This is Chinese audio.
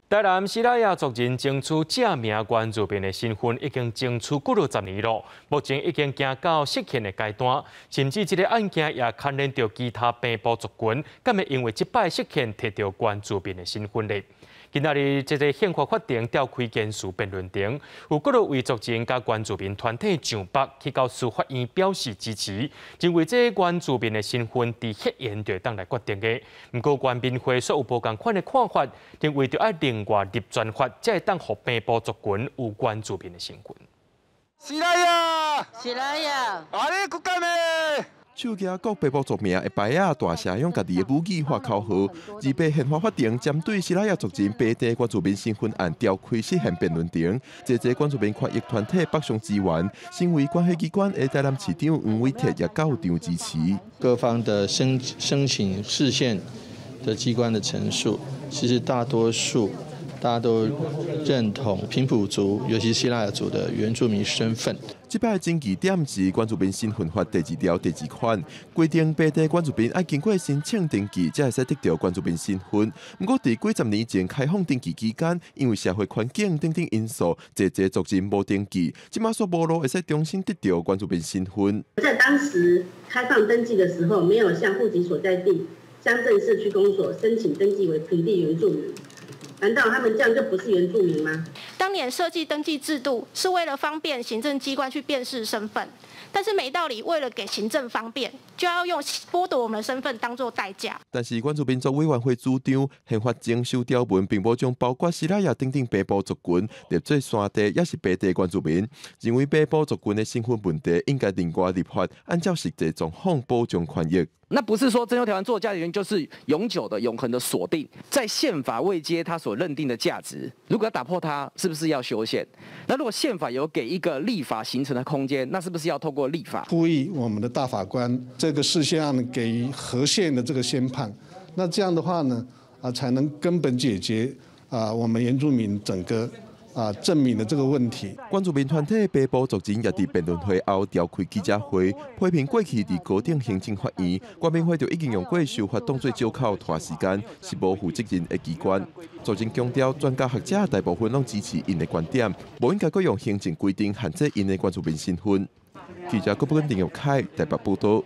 台南西拉雅族人争取正名原住民的身份，已经争取几落10年了。目前已经行到释宪的阶段，甚至这个案件也牵连到其他平埔族群，敢会因为这摆释宪摕到原住民的身份呢？今仔日这个宪法法庭召开监事辩论庭，有几落维族人甲原住民团体上北去到司法院表示支持，认为这原住民的身份伫释宪就当来决定的。不过原民会所有无共款的看法，认为着要另外立专法，才会当互平埔族群有原住民的身份。是啦呀，是啦呀，啊你骨干的。手举各平埔族名的牌仔，大声用家己的母语发口号。二八宪法法庭针对西拉雅族人白地原住民身份案召开释宪辩论庭，这原住民权益团体北上支援，身为关系机关的台南市长黄伟哲也到场支持。各方的申请释宪的机关的陈述，其实大多数大家都认同平埔族，尤其西拉雅族的原住民身份。这摆争议点是《原住民身份法》第2条第2款规定，白地原住民要经过申请登记，才会使得到原住民身份。不过，在几十年前开放登记期间，因为社会环境等等因素，这族人无登记，即马说无路会使重新得到原住民身份。在当时开放登记的时候，没有向户籍所在地乡镇市区公所申请登记为平地原住民。难道他们这样就不是原住民吗？当年设计登记制度是为了方便行政机关去辨识身份，但是没道理为了给行政方便，就要用剥夺我们的身份当作代价。但是原住民族委员会主张，宪法征收条文并无将包括西拉雅等等平埔族群列做山地也是白地原住民，认为平埔族群的身份问题应该另外立法，按照实际状况保障权益。那不是说征收条文做价的原因就是永久的、永恒的锁定，在宪法位阶它所认定的价值，如果要打破它，是不是要修宪？那如果宪法有给一个立法形成的空间，那是不是要透过立法？呼吁我们的大法官这个事项给予合宪的这个宣判，那这样的话呢，才能根本解决我们原住民整个证明的这个问题。原住民团体平埔族人也伫辩论会后召开记者会，批评过去伫高等行政法院，原民会就已经用过修法当作借口拖时间，是无负责任的机关。族人强调，专家学者大部分拢支持因的观点，无应该搁用行政规定限制因的原住民身份。记者郭本林玉凯台北报道。